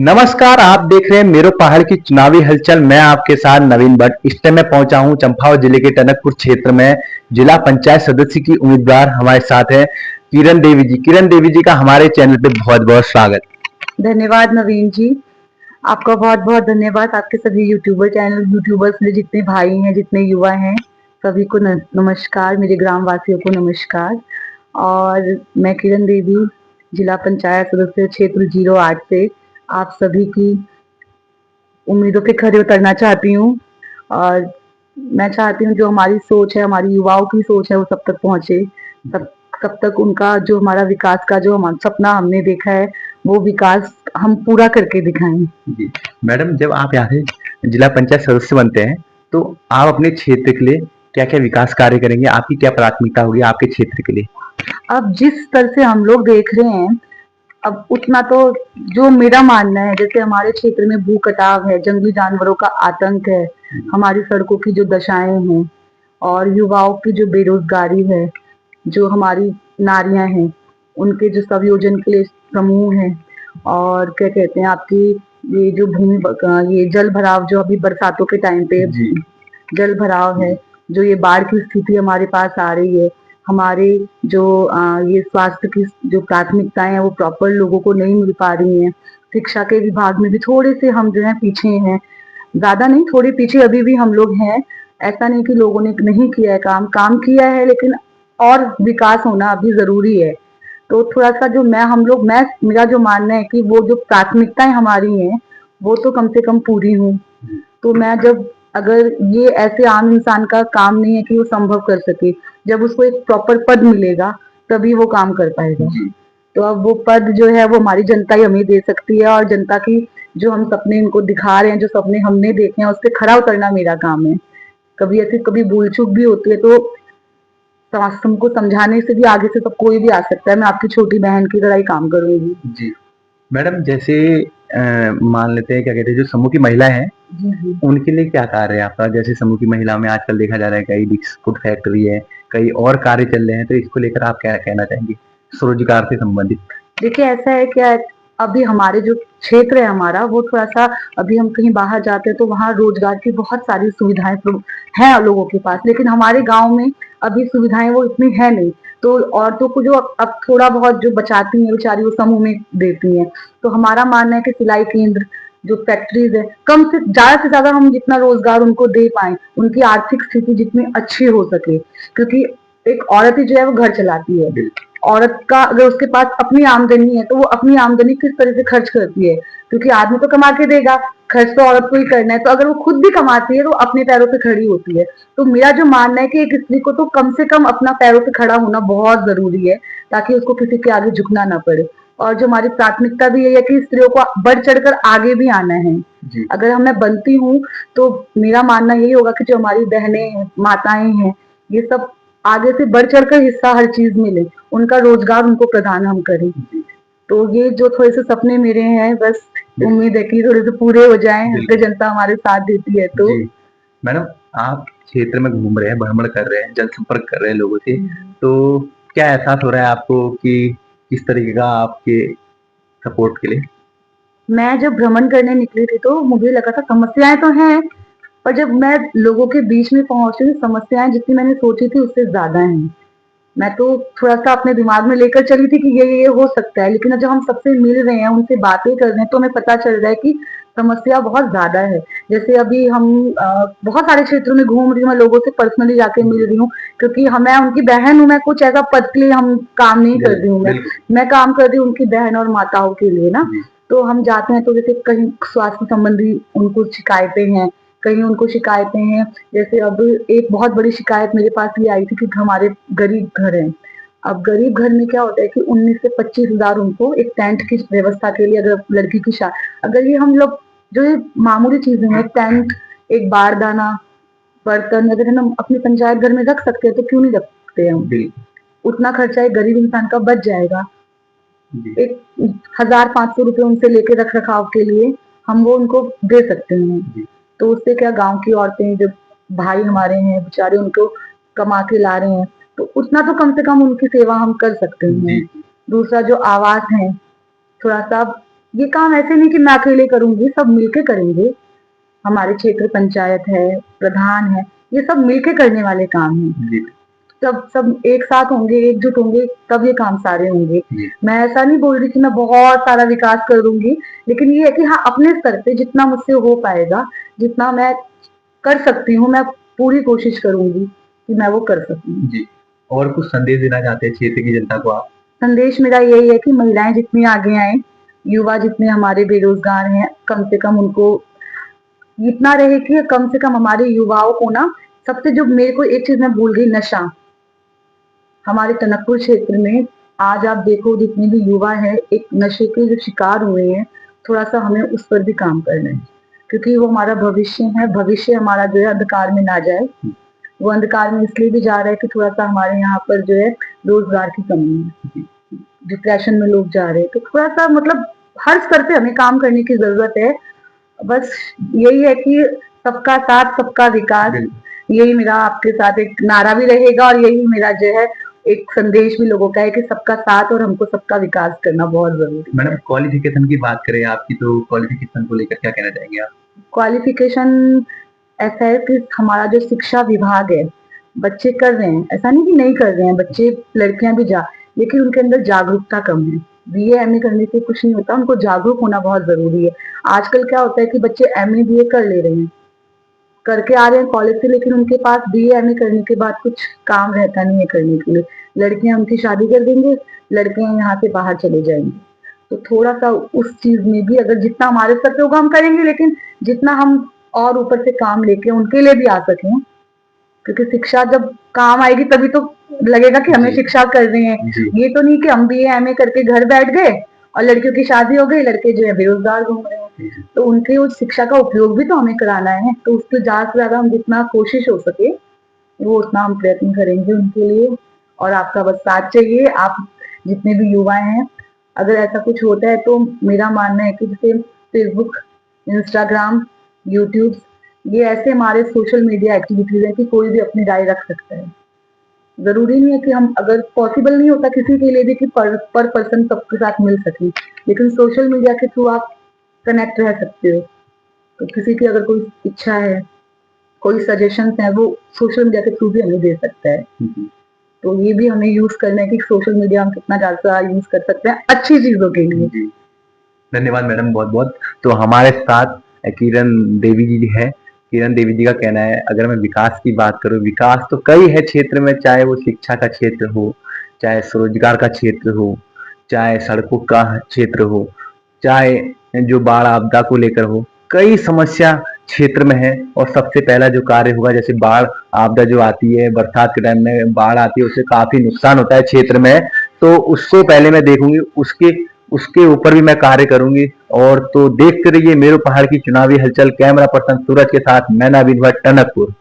नमस्कार, आप देख रहे हैं मेरो पहाड़ की चुनावी हलचल। मैं आपके साथ नवीन भट्ट। इस टाइम मैं पहुंचा हूं चंपावत जिले के टनकपुर क्षेत्र में। जिला पंचायत सदस्य की उम्मीदवार हमारे साथ है किरण देवी जी। किरण देवी जी का हमारे चैनल पे बहुत बहुत स्वागत। धन्यवाद नवीन जी। आपका बहुत बहुत धन्यवाद। आपके सभी यूट्यूबर्स में जितने भाई हैं, जितने युवा हैं, सभी को नमस्कार। मेरे ग्राम वासियों को नमस्कार। और मैं किरण देवी, जिला पंचायत सदस्य क्षेत्र 08 से आप सभी की उम्मीदों पे खरे उतरना चाहती हूँ। और मैं चाहती हूँ जो हमारी सोच है, हमारी युवाओं की सोच है, वो सब तक पहुंचे। तब तक उनका जो हमारा विकास का जो सपना हमने देखा है, वो विकास हम पूरा करके दिखाएं। जी मैडम, जब आप यहाँ से जिला पंचायत सदस्य बनते हैं तो आप अपने क्षेत्र के लिए क्या क्या विकास कार्य करेंगे? आपकी क्या प्राथमिकता होगी आपके क्षेत्र के लिए? अब जिस स्तर से हम लोग देख रहे हैं, अब उतना तो जो मेरा मानना है, जैसे हमारे क्षेत्र में भू कटाव है, जंगली जानवरों का आतंक है, हमारी सड़कों की जो दशाएं हैं, और युवाओं की जो बेरोजगारी है, जो हमारी नारियां हैं, उनके जो संयोजन के लिए समूह हैं, और क्या कहते हैं आपकी ये जो ये जल भराव जो अभी बरसातों के टाइम पे जल भराव है, जो ये बाढ़ की स्थिति हमारे पास आ रही है, हमारे जो ये स्वास्थ्य की जो प्राथमिकताएं हैं वो प्रॉपर लोगों को नहीं मिल पा रही हैं। शिक्षा के विभाग में भी थोड़े से हम जो है पीछे हैं, ज्यादा नहीं, थोड़े पीछे अभी भी हम लोग हैं। ऐसा नहीं कि लोगों ने नहीं किया है, काम किया है, लेकिन और विकास होना अभी जरूरी है। तो थोड़ा सा जो मैं मेरा जो मानना है कि वो जो प्राथमिकताएं हमारी हैं, वो तो कम से कम पूरी हों। तो मैं जब अगर ये ऐसे आम इंसान का काम नहीं है कि वो संभव कर सके, जब उसको एक प्रॉपर पद मिलेगा तभी वो काम कर पाएगा। तो अब वो पद जो है वो हमारी जनता ही हमें दे सकती है, और जनता की जो हम सपने इनको दिखा रहे हैं, जो सपने हमने देखे हैं, उस पर खरा उतरना मेरा काम है। कभी भूल चूक भी होती है तो तुमको समझाने से भी आगे से सब कोई भी आ सकता है। मैं आपकी छोटी बहन की तरह ही काम करूंगी। जी मैडम, जैसे मान लेते हैं क्या कहते हैं जो समूह की महिलाएं हैं जी। उनके लिए क्या कार्य है आपका? जैसे समूह की महिला में आजकल देखा जा रहा है कई बिस्कुट फैक्ट्री है, कई और कार्य चल रहे हैं, तो इसको लेकर आप क्या कहना चाहेंगे स्वरोजगार से संबंधित? देखिए ऐसा है क्या, अभी हमारे जो क्षेत्र है हमारा, वो थोड़ा सा, अभी हम कहीं बाहर जाते हैं तो वहाँ रोजगार की बहुत सारी सुविधाएं हैं लोगों के पास, लेकिन हमारे गांव में अभी सुविधाएं वो इतनी है नहीं। तो औरतों को जो अब थोड़ा बहुत जो बचाती हैं बेचारी, वो समूह में देती हैं। तो हमारा मानना है कि सिलाई केंद्र, जो फैक्ट्रीज है, कम से ज्यादा हम जितना रोजगार उनको दे पाए, उनकी आर्थिक स्थिति जितनी अच्छी हो सके, क्योंकि एक औरत ही जो है वो घर चलाती है। औरत का अगर उसके पास अपनी आमदनी है तो वो अपनी आमदनी किस तरह से खर्च करती है, क्योंकि आदमी तो कमा के देगा, खर्च तो औरत को ही करना है। तो अगर वो खुद भी कमाती है तो अपने पैरों पे खड़ी होती है। तो मेरा जो मानना है कि एक स्त्री को तो कम से कम अपना पैरों पे खड़ा होना बहुत जरूरी है, ताकि उसको किसी के आगे झुकना ना पड़े। और जो हमारी प्राथमिकता भी यही है कि स्त्रियों को बढ़ चढ़कर आगे भी आना है। अगर मैं बनती हूँ तो मेरा मानना यही होगा कि जो हमारी बहनें हैं, माताएं हैं, ये सब आगे से बढ़ चढ़कर हिस्सा हर चीज में ले, उनका रोजगार उनको प्रदान हम करें। तो ये जो थोड़े से सपने मेरे हैं, बस उम्मीद है कि थोड़े से पूरे हो जाएं, अगर जनता हमारे साथ देती है तो। मैडम, आप क्षेत्र में घूम रहे हैं, भ्रमण कर रहे हैं, जनसंपर्क कर रहे हैं लोगों से, तो क्या एहसास हो रहा है आपको कि किस तरीके का आपके सपोर्ट के लिए? मैं जब भ्रमण करने निकली थी तो मुझे लगा था समस्याएं तो हैं, पर जब मैं लोगों के बीच में पहुंची, समस्याएं जितनी मैंने सोची थी उससे ज्यादा हैं। मैं तो थोड़ा सा अपने दिमाग में लेकर चली थी कि ये हो सकता है, लेकिन जब हम सबसे मिल रहे हैं, उनसे बातें कर रहे हैं, तो हमें पता चल रहा है कि समस्या बहुत ज्यादा है। जैसे अभी हम बहुत सारे क्षेत्रों में घूम रही हूँ, मैं लोगों से पर्सनली जाके मिल रही हूँ, क्योंकि मैं उनकी बहन हूँ। मैं कुछ ऐसा पद के लिए हम काम नहीं कर रही हूँ, मैं काम कर रही हूँ उनकी बहन और माताओं के लिए ना। तो हम जाते हैं तो जैसे कहीं स्वास्थ्य संबंधी उनको शिकायतें हैं, कहीं उनको शिकायतें हैं। जैसे अब एक बहुत बड़ी शिकायत मेरे पास ये आई थी कि हमारे गरीब घर हैं। अब गरीब घर में क्या होता है कि 19 से 25 हजार उनको एक टेंट की व्यवस्था के लिए, अगर लड़की की अगर ये हम लोग जो ये मामूली चीजें हैं, टेंट, एक बारदाना, बर्तन, अगर हम अपने पंचायत घर में रख सकते हैं तो क्यों नहीं रख सकते हम? उतना खर्चा एक गरीब इंसान का बच जाएगा। एक 1,500 रुपए उनसे लेके रख रखाव के लिए हम वो उनको दे सकते हैं। तो उससे क्या, गांव की औरतें, जब भाई हमारे हैं बेचारे, उनको कमा के ला रहे हैं, तो उतना तो कम से कम उनकी सेवा हम कर सकते हैं। दूसरा जो आवास है, थोड़ा सा ये काम ऐसे नहीं कि मैं अकेले करूंगी, सब मिलके करेंगे। हमारे क्षेत्र पंचायत है, प्रधान है, ये सब मिलके करने वाले काम हैं। जी सब सब एक साथ होंगे, एकजुट होंगे, तब ये काम सारे होंगे। जी मैं ऐसा नहीं बोल रही कि मैं बहुत सारा विकास कर दूंगी, लेकिन ये है कि हाँ, अपने स्तर पे जितना मुझसे हो पाएगा, जितना मैं कर सकती हूँ, मैं पूरी कोशिश करूंगी कि मैं वो कर सकूं। जी। और कुछ संदेश देना चाहते हैं क्षेत्र की जनता को आप? संदेश मेरा यही है कि महिलाएं जितनी आगे आए, युवा जितने हमारे बेरोजगार हैं, कम से कम उनको इतना रहे कि कम से कम हमारे युवाओं को ना, सबसे जो मेरे को एक चीज मैं भूल गई, नशा। हमारे टनकपुर क्षेत्र में आज आप देखो जितने भी युवा है, एक नशे के जो शिकार हुए हैं, थोड़ा सा हमें उस पर भी काम करना है, क्योंकि वो हमारा भविष्य है। भविष्य हमारा जो है अंधकार में ना जाए। वो अंधकार में इसलिए भी जा रहा है कि थोड़ा सा हमारे यहाँ पर जो है रोजगार की कमी है, डिप्रेशन में लोग जा रहे हैं। तो थोड़ा सा मतलब हर स्तर पे हमें काम करने की जरूरत है। बस यही है कि सबका साथ सबका विकास, यही मेरा आपके साथ एक नारा भी रहेगा, और यही मेरा जो है एक संदेश भी लोगों का है कि सबका साथ और हमको सबका विकास करना बहुत जरूरी है। मैडम क्वालिफिकेशन की बात करें आपकी, तो क्वालिफिकेशन को लेकर क्या कहना चाहेंगे आप? क्वालिफिकेशन ऐसा है कि हमारा जो शिक्षा विभाग है, बच्चे कर रहे हैं, ऐसा नहीं कि नहीं कर रहे हैं, बच्चे लड़कियां भी लेकिन उनके अंदर जागरूकता कम है। बीए एमए करने से कुछ नहीं होता, उनको जागरूक होना बहुत जरूरी है। आजकल क्या होता है कि बच्चे एमए बीए कर ले रहे हैं, करके आ रहे हैं कॉलेज से, लेकिन उनके पास बीए एमए करने के बाद कुछ काम रहता नहीं है करने के लिए। लड़कियां उनकी शादी कर देंगे, लड़कियां यहाँ से बाहर चले जाएंगे। तो थोड़ा सा उस चीज में भी अगर जितना हमारे स्तर पे होगा हम करेंगे, लेकिन जितना हम और ऊपर से काम लेके उनके लिए भी आ सकें, क्योंकि शिक्षा जब काम आएगी तभी तो लगेगा कि हमें जी। शिक्षा कर रहे हैं। जी। ये तो नहीं कि हम बीए एमए करके घर बैठ गए और लड़कियों की शादी हो गई, लड़के जो है बेरोजगार घूम रहे हैं। तो उनके उस शिक्षा का उपयोग भी तो हमें कराना है। तो उसके ज्यादा से ज्यादा हम जितना कोशिश हो सके वो उतना हम प्रयत्न करेंगे उनके लिए। और आपका बस साथ चाहिए, आप जितने भी युवा हैं। अगर ऐसा कुछ होता है तो मेरा मानना है कि जैसे फेसबुक, इंस्टाग्राम, यूट्यूब, ये ऐसे हमारे सोशल मीडिया एक्टिविटीज है कि कोई भी अपनी राय रख सकता है। जरूरी नहीं है कि हम, अगर पॉसिबल नहीं होता किसी के लिए भी कि पर पर्सन सबके साथ मिल सके, लेकिन सोशल मीडिया के थ्रू आप कनेक्ट रह सकते हो। तो किसी की अगर कोई इच्छा है, कोई सजेशन है, वो सोशल मीडिया के थ्रू भी हमें दे सकता है। तो ये भी हमें यूज करना है कि सोशल मीडिया हम कितना ज्यादा यूज कर सकते हैं अच्छी चीजों के लिए। धन्यवाद मैडम, बहुत बहुत। तो हमारे साथ किरण देवी जी है। किरण देवी जी का कहना है, अगर मैं विकास की बात करूं, विकास तो कई है क्षेत्र में, चाहे वो शिक्षा का क्षेत्र हो, चाहे स्वरोजगार का क्षेत्र हो, चाहे सड़कों का क्षेत्र हो, चाहे जो बाढ़ आपदा को लेकर हो। कई समस्या क्षेत्र में है, और सबसे पहला जो कार्य होगा, जैसे बाढ़ आपदा जो आती है, बरसात के टाइम में बाढ़ आती है, उससे काफी नुकसान होता है क्षेत्र में। तो उसको पहले मैं देखूंगी, उसके उसके ऊपर भी मैं कार्य करूंगी। और तो देखते रहिए मेरो पहाड़ की चुनावी हलचल। कैमरा पर्सन सूरज के साथ मैं नवीन भट्ट, टनकपुर।